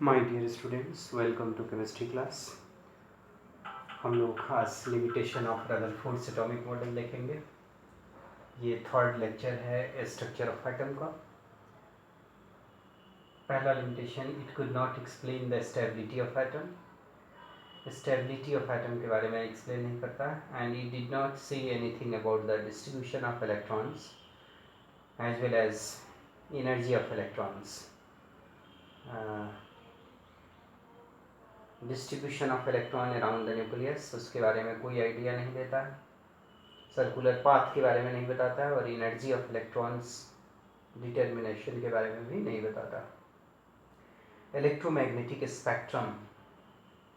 My dear students, welcome to chemistry class. हम लोग आज limitation of Rutherford's atomic model देखेंगे। ये थर्ड लेक्चर है स्ट्रक्चर ऑफ एटम का। पहला limitation, it could not explain the stability of atom. Stability of atom के बारे में एक्सप्लेन नहीं करता। And it did not say anything about the distribution of electrons as well as energy of electrons. Distribution of electron around the nucleus, उसके बारे में कोई idea नहीं देता है। सर्कुलर पाथ के बारे में नहीं बताता है और एनर्जी ऑफ इलेक्ट्रॉन्स डिटर्मिनेशन के बारे में भी नहीं बताता। इलेक्ट्रोमैग्नेटिक स्पेक्ट्रम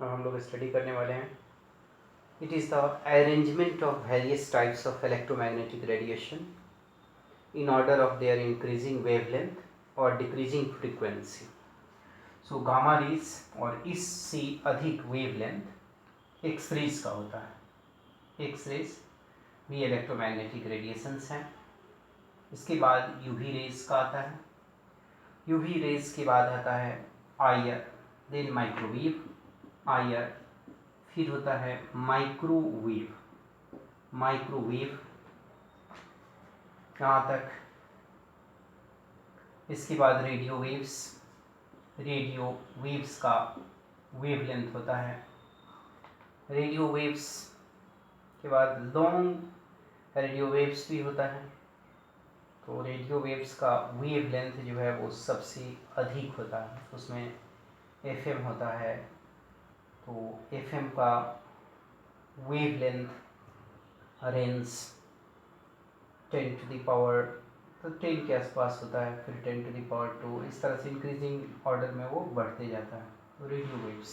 अब हम लोग स्टडी करने वाले हैं। It is the arrangement of various types of electromagnetic radiation in order of their increasing wavelength और decreasing frequency. So gamma rays और इससे अधिक वेवलेंथ एक्स रेज का होता है। एक्स रेज भी इलेक्ट्रोमैग्नेटिक रेडिएशंस हैं। इसके बाद यूवी रेज का आता है। यूवी रेज के बाद आता है आईआर, देन माइक्रोवेव, आईआर, फिर होता है माइक्रोवेव। माइक्रोवेव यहाँ तक। इसके बाद रेडियो वेव्स। रेडियो वेव्स का वेवलेंथ होता है। रेडियो वेव्स के बाद लॉन्ग रेडियो वेव्स भी होता है। तो रेडियो वेव्स का वेवलेंथ जो है वो सबसे अधिक होता है। उसमें एफएम होता है। तो एफएम का wavelength range 10 to the power, तो 10 के आसपास होता है, फिर 10 टू द पावर 2, इस तरह से इंक्रीजिंग ऑर्डर में वो बढ़ते जाता है। तो रेडियो वेव्स,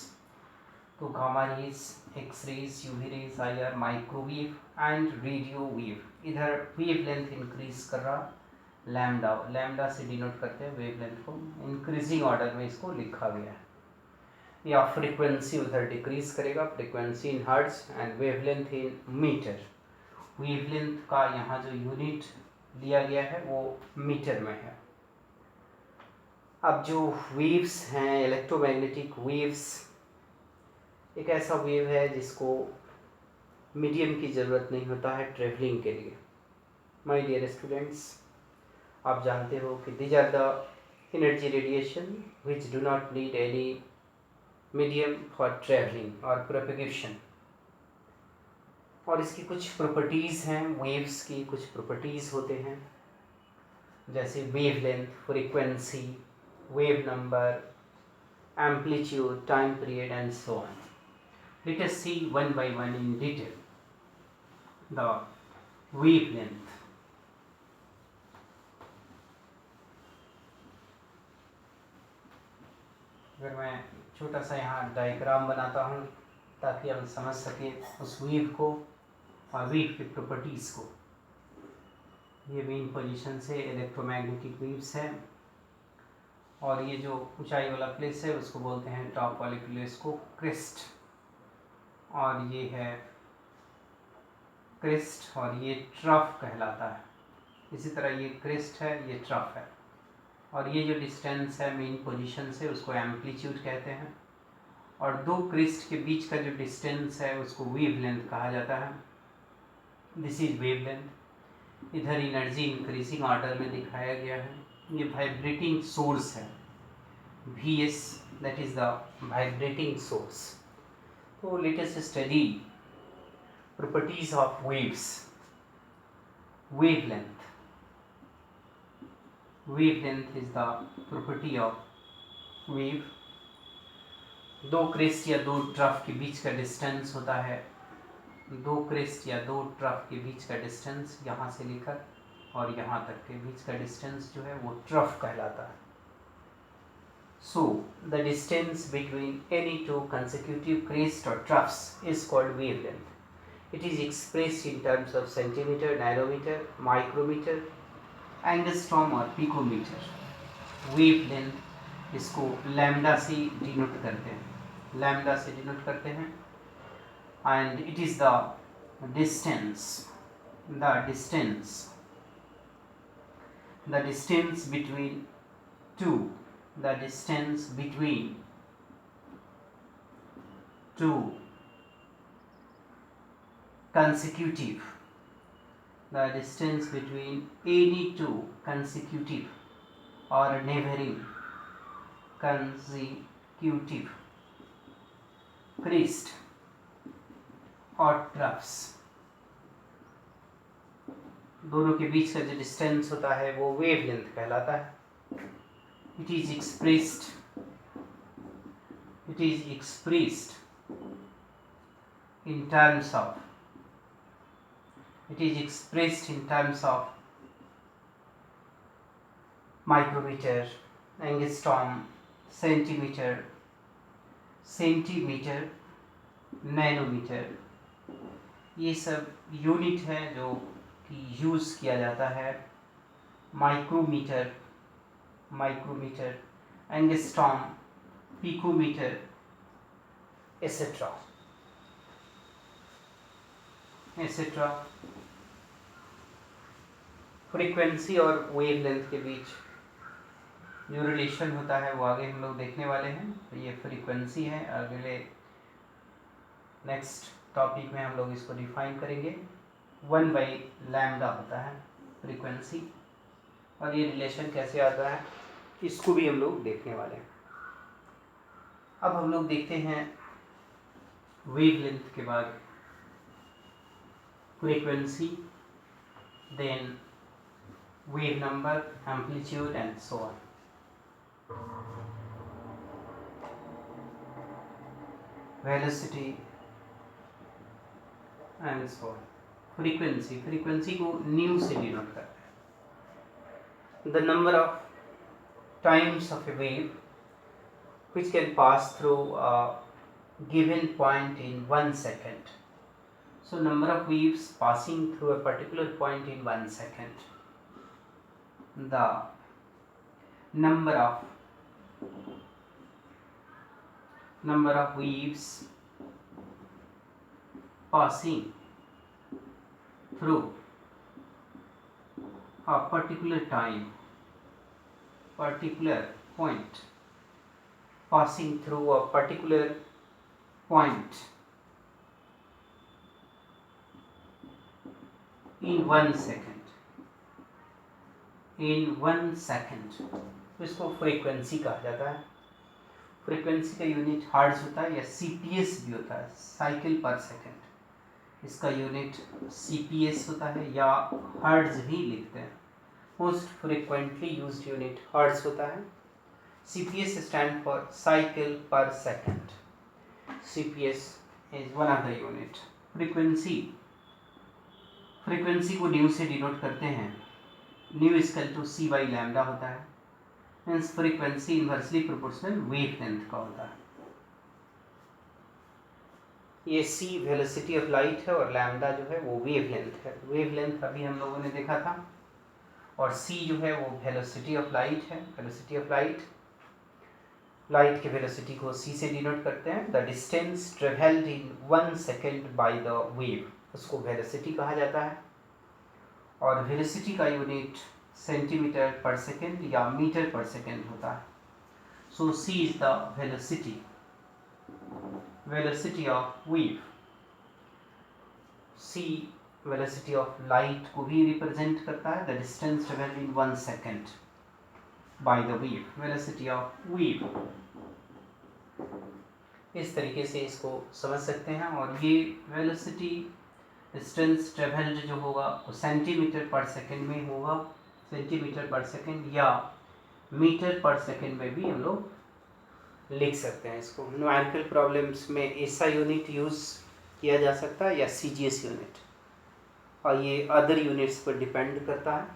तो gamma rays, X rays, UV rays, IR, microwave and radio wave. इधर वेवलेंथ इंक्रीज कर रहा, लैम्डा, लैम्डा से डिनोट करते हैं वेवलेंथ को। इंक्रीजिंग ऑर्डर में इसको लिखा गया है। या फ्रीक्वेंसी उधर डिक्रीज करेगा, frequency in hertz and wavelength in metre. Wavelength का यहाँ जो यूनिट लिया गया है वो मीटर में है। अब जो वेव्स हैं, इलेक्ट्रोमैग्नेटिक वेव्स, एक ऐसा वेव है जिसको मीडियम की ज़रूरत नहीं होता है ट्रेवलिंग के लिए। माय डियर स्टूडेंट्स, आप जानते हो कि these are the energy radiation which do not need any medium for travelling और प्रोपेगेशन। और इसकी कुछ प्रॉपर्टीज़ हैं, वेव्स की कुछ प्रॉपर्टीज़ होते हैं, जैसे wavelength, frequency, wave number, amplitude, time period and so on. Let us see one by one in detail the wavelength. अगर मैं छोटा सा यहाँ डायग्राम बनाता हूँ ताकि हम समझ सकें उस वेव को और वेव की प्रॉपर्टीज़ को। ये मेन पोजीशन से इलेक्ट्रोमैग्नेटिक वेव्स है और ये जो ऊंचाई वाला प्लेस है उसको बोलते हैं, टॉप वाले प्लेस को क्रेस्ट, और ये है क्रेस्ट और ये ट्रफ कहलाता है। इसी तरह ये क्रेस्ट है, ये ट्रफ है, और ये जो डिस्टेंस है मेन पोजीशन से उसको एम्पलीट्यूड कहते हैं। और दो क्रेस्ट के बीच का जो डिस्टेंस है उसको वेवलेंथ कहा जाता है। This is wavelength. इधर एनर्जी इंक्रीजिंग ऑर्डर में दिखाया गया है। ये वाइब्रेटिंग सोर्स है, Vs, that is the vibrating source. तो let us study properties of waves. Wavelength. Wavelength is the property of wave. दो क्रेस्ट या दो ट्रफ के बीच का डिस्टेंस होता है। दो क्रेस्ट या दो ट्रफ के बीच का डिस्टेंस यहाँ से लेकर और यहाँ तक के बीच का डिस्टेंस जो है वो ट्रफ कहलाता है। So the distance between any two consecutive crests or troughs is called wavelength. It is expressed in terms of centimeter, nanometer, micrometer, angstrom और picometer. Wavelength इसको lambda से डिनोट करते हैं, lambda से डिनोट करते हैं, and it is the distance between two, the distance between two consecutive, the distance between any two consecutive or neighboring consecutive crest or troughs, दोनों के बीच का जो डिस्टेंस होता है वो वेवलेंथ कहलाता है. It is expressed in terms of micrometer, angstrom, centimeter, nanometre. ये सब यूनिट है जो कि यूज़ किया जाता है. Micrometre, angstrom, picometre et cetera. Frequency और वेवलेंथ के बीच जो रिलेशन होता है वो आगे हम लोग देखने वाले हैं. तो ये फ्रीक्वेंसी है. अगले नेक्स्ट टॉपिक में हम लोग इसको डिफाइन करेंगे. 1/λ होता है फ्रीक्वेंसी, और ये रिलेशन कैसे आता है इसको भी हम लोग देखने वाले हैं. अब हम लोग देखते हैं वेवलेंथ के बाद frequency, then wave number, amplitude and so on. Velocity and so on. Frequency को न्यू से डिनोट करते हैं. The number of times of a wave which can pass through a given point in 1 second. So number of waves passing through a particular point in 1 second. The number of waves passing through a particular point, passing through a particular point in 1 second. तो इसको frequency कहा जाता है. Frequency का unit hertz होता है या CPS भी होता है, साइकिल पर सेकंड. इसका यूनिट सीपीएस होता है या हर्ट्ज भी लिखते हैं. Most frequently used unit hertz होता है. CPS stand for cycle per second. CPS is one of the unit. Frequency को न्यू से डिनोट करते हैं. Nu equal to c by lambda होता है. Means frequency inversely proportional wavelength का होता है. ये c वेलोसिटी ऑफ लाइट है और लैम्डा जो है वो वेवलेंथ है. वेवलेंथ अभी हम लोगों ने देखा था, और c जो है वो वेलोसिटी ऑफ लाइट है. वेलोसिटी ऑफ लाइट के वेलोसिटी को c से डिनोट करते हैं. The distance travelled in 1 second by the wave, उसको वेलोसिटी कहा जाता है. और वेलोसिटी का यूनिट सेंटीमीटर पर सेकेंड या मीटर पर सेकेंड होता है. सो c is the velocity of wave. c velocity of light को भी रिप्रेजेंट करता है. The distance travelled in 1 second by the wave, velocity of wave. इस तरीके से इसको समझ सकते हैं. और ये वेलोसिटी डिस्टेंस ट्रेवल्ड जो होगा वो सेंटीमीटर पर सेकेंड में होगा. सेंटीमीटर पर सेकेंड या मीटर पर सेकेंड में भी हम लोग लिख सकते हैं इसको. न्यूमेरिकल प्रॉब्लम्स में ऐसा यूनिट यूज़ किया जा सकता है या सीजीएस यूनिट, और ये अदर यूनिट्स पर डिपेंड करता है.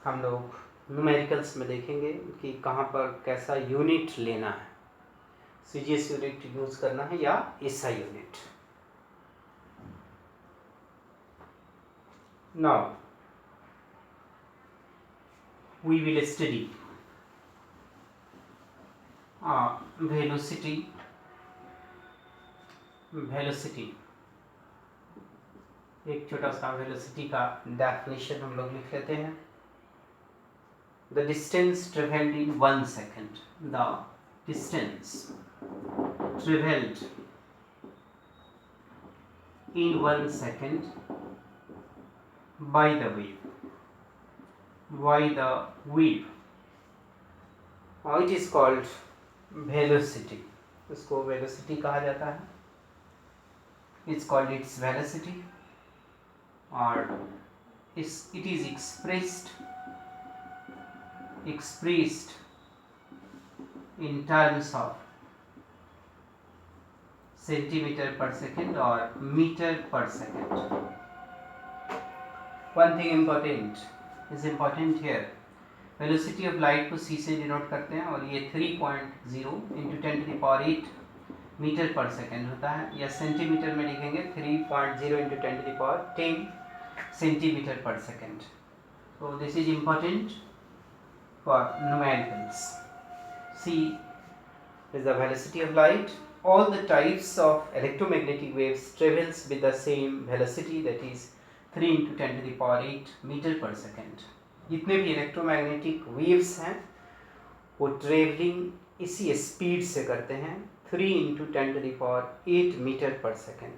हम लोग न्यूमेरिकल्स में देखेंगे कि कहाँ पर कैसा यूनिट लेना है, सीजीएस यूनिट यूज़ करना है या ऐसा unit. Now we will study velocity. एक छोटा सा वेलोसिटी का डेफिनेशन हम लोग लिख लेते हैं. The distance travelled in 1 second. The distance traveled in 1 second by the wave, it is called velocity. इसको velocity कहा जाता है. It's called its velocity, or it is expressed in terms of centimeter per second or meter per second. One thing important here, velocity of light को c से denote करते हैं और ये 3.0 into 10 to the power 8 metre पर second होता है, या सेंटीमीटर में लिखेंगे 3.0 into 10 to the power 10 centimetre पर second. So this is important for numericals. C is the velocity of light. All the types of electromagnetic waves travels with the same velocity, that is 3 into 10 to the power 8 metre पर second. जितने भी electromagnetic waves हैं वो travelling इसी speed से करते हैं, 3 into 10 to the power 8 metre पर सेकेंड.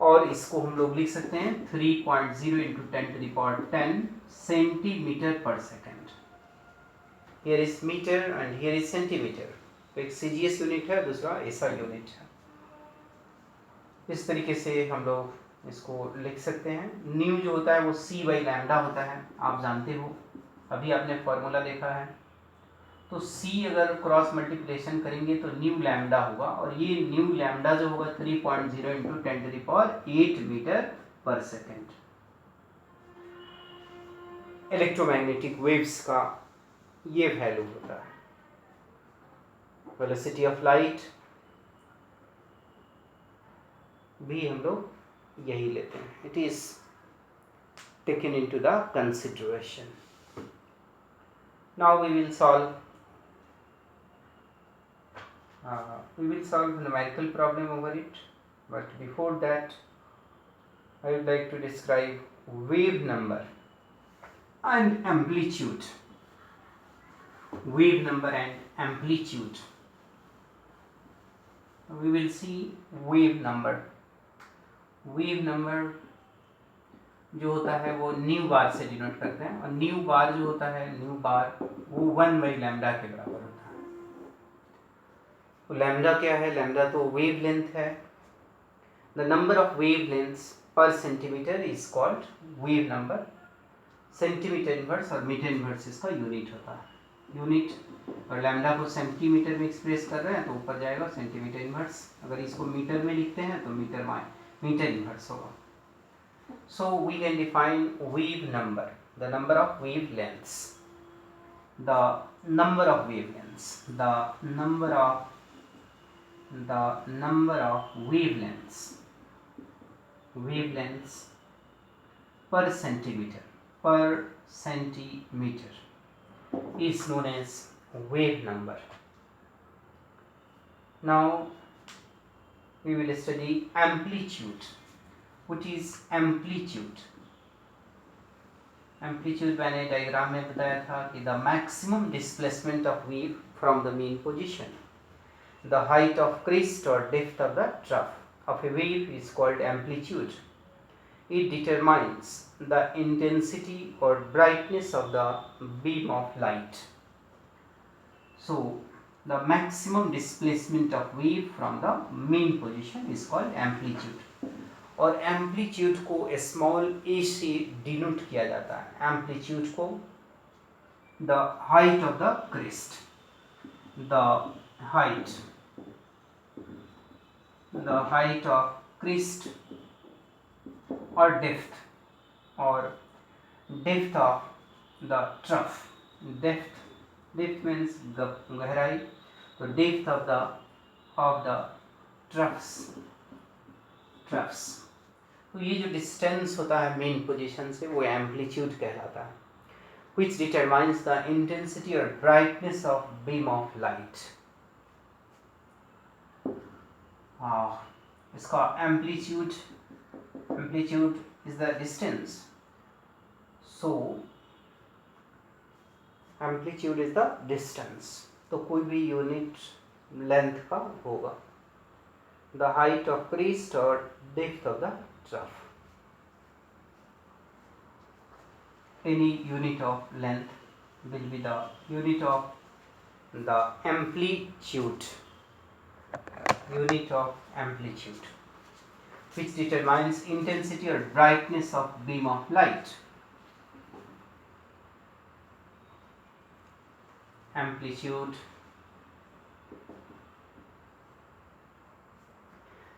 और इसको हम लोग लिख सकते हैं 3.0 into 10 to the power 10 centimetre पर second. Here is metre and here is centimetre. एक सीजीएस यूनिट है, दूसरा एसआई यूनिट है. इस तरीके से हम लोग इसको लिख सकते हैं. न्यू जो होता है वो c बाई लैम्डा होता है, आप जानते हो, अभी आपने फॉर्मूला देखा है. तो c अगर क्रॉस मल्टीप्लिकेशन करेंगे तो न्यू लैम्डा होगा, और ये न्यू लैम्डा जो होगा 3.0 into 10 to the power 8 metre पर सेकेंड. इलेक्ट्रोमैग्नेटिक वेव्स का ये वैल्यू होता है. वेलोसिटी ऑफ लाइट भी हम लोग यही लेते हैं. It is taken into the consideration. Now we will solve numerical problem over it, but before that I would like to describe wave number and amplitude. Wave number and amplitude. We will see wave number. Wave number जो होता है वो new बार से denote करते हैं, और new बार जो होता है, न्यू बार वो 1 बाई लैम्डा के बराबर होता है. तो लैम्डा क्या है? लैम्डा तो वेव लेंथ है. The number of wavelengths पर centimetre is called wave number. Centimetre inverse और मीटर इनवर्स इसका यूनिट होता है. यूनिट, और लैम्डा को सेंटीमीटर में एक्सप्रेस कर रहे हैं तो ऊपर जाएगा सेंटीमीटर इनवर्स. अगर इसको मीटर में लिखते हैं तो मीटर इनवर्स होगा. So we can define wave number, the number of wavelengths, the number of wavelengths, the number of wavelengths per centimeter is known as wave number. Now we will study amplitude. What is amplitude? Amplitude मैंने diagram में बताया था कि the maximum displacement of wave from the mean position. The height of crest or depth of the trough of a wave is called amplitude. It determines the intensity or brightness of the beam of light. So, the maximum displacement of wave from the mean position is called amplitude. और amplitude को small a से denote किया जाता है. Amplitude को the height of the crest, the height of crest or depth of the trough. Depth means गहराई, तो depth of the troughs. तो ये जो डिस्टेंस होता है मेन पोजीशन से वो एम्पलीट्यूड कहलाता है. which determines the intensity or brightness of beam of light. इसका amplitude is the distance. So amplitude is the distance. तो कोई भी यूनिट लेंथ का होगा. द हाइट ऑफ क्रीस्ट और depth of the trough. Any unit of length will be the unit of the amplitude, which determines intensity or brightness of beam of light. Amplitude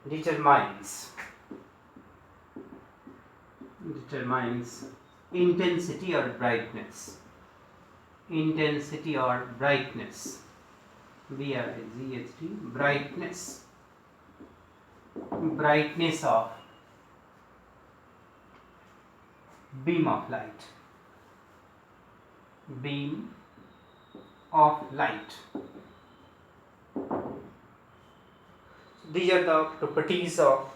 determines intensity or brightness. Brightness of beam of light. These are the properties of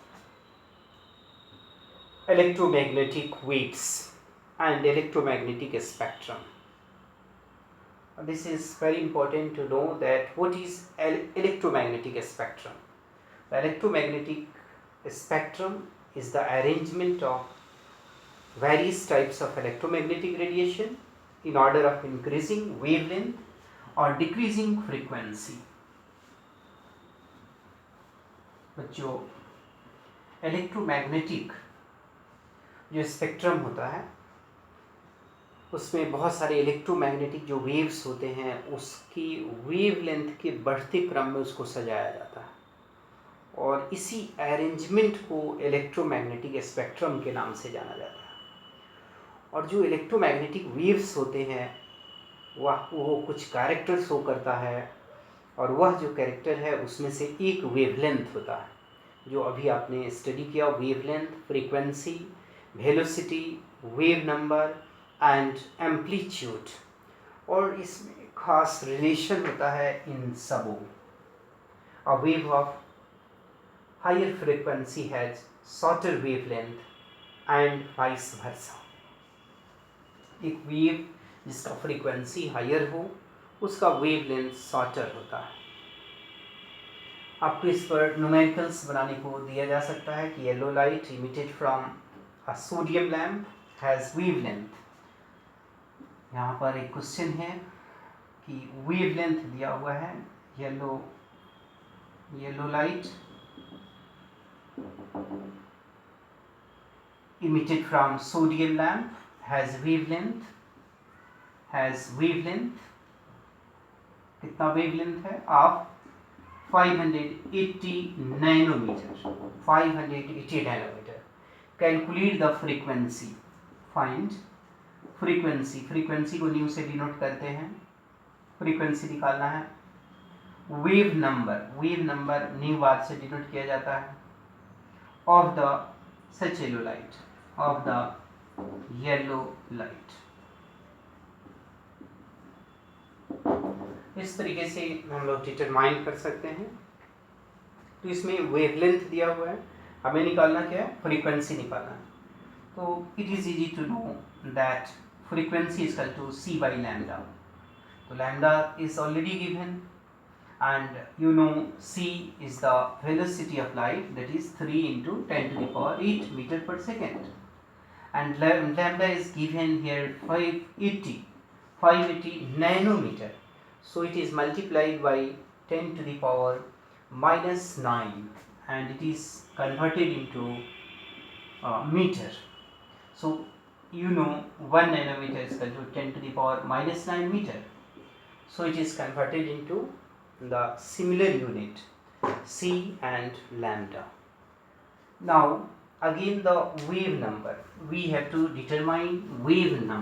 electromagnetic waves and electromagnetic spectrum. This is very important to know that what is electromagnetic spectrum. The electromagnetic spectrum is the arrangement of various types of electromagnetic radiation in order of increasing wavelength or decreasing frequency. बच्चों, electromagnetic जो spectrum होता है उसमें बहुत सारे electromagnetic जो waves होते हैं उसकी वेवलेंथ के बढ़ते क्रम में उसको सजाया जाता है और इसी अरेंजमेंट को इलेक्ट्रोमैग्नेटिक स्पेक्ट्रम के नाम से जाना जाता है. और जो इलेक्ट्रोमैग्नेटिक वेव्स होते हैं वो कुछ कैरेक्टर शो करता है और वह जो कैरेक्टर है उसमें से एक वेवलेंथ होता है जो अभी आपने स्टडी किया. Wavelength, frequency, velocity, wave number and amplitude. और इसमें खास रिलेशन होता है इन सबों. A wave of higher frequency has shorter wavelength and vice versa. एक वेव जिसका फ्रीक्वेंसी हायर हो उसका वेवलेंथ शॉर्टर होता है. आपको इस पर न्यूमेरिकल्स बनाने को दिया जा सकता है कि yellow light emitted from a sodium lamp has wavelength. यहाँ पर एक क्वेश्चन है कि वेवलेंथ दिया हुआ है. Yellow light emitted from sodium lamp has wavelength. कितना वेवलेंथ है? आप 580 nanometre. Calculate the frequency. Find frequency को न्यू से डिनोट करते हैं. फ्रीक्वेंसी निकालना है. वेव नंबर न्यू बार से डिनोट किया जाता है. Of the such yellow light. इस तरीके से हम लोग डिटरमाइन कर सकते हैं. तो इसमें वेवलेंथ दिया हुआ है, हमें निकालना क्या है? फ्रीक्वेंसी निकालना है. तो it is easy to know that frequency is equal to c by lambda. तो lambda is already given and you know c is the velocity of light, that is 3 into 10 to the power 8 meter per second, and lambda is given here 580 nanometer. So it is multiplied by 10 to the power minus 9 and it is converted into meter. So you know 1 nanometer is equal to 10 to the power minus 9 meter. So it is converted into the similar unit c and lambda. Now again the wave number. We have to determine wave number.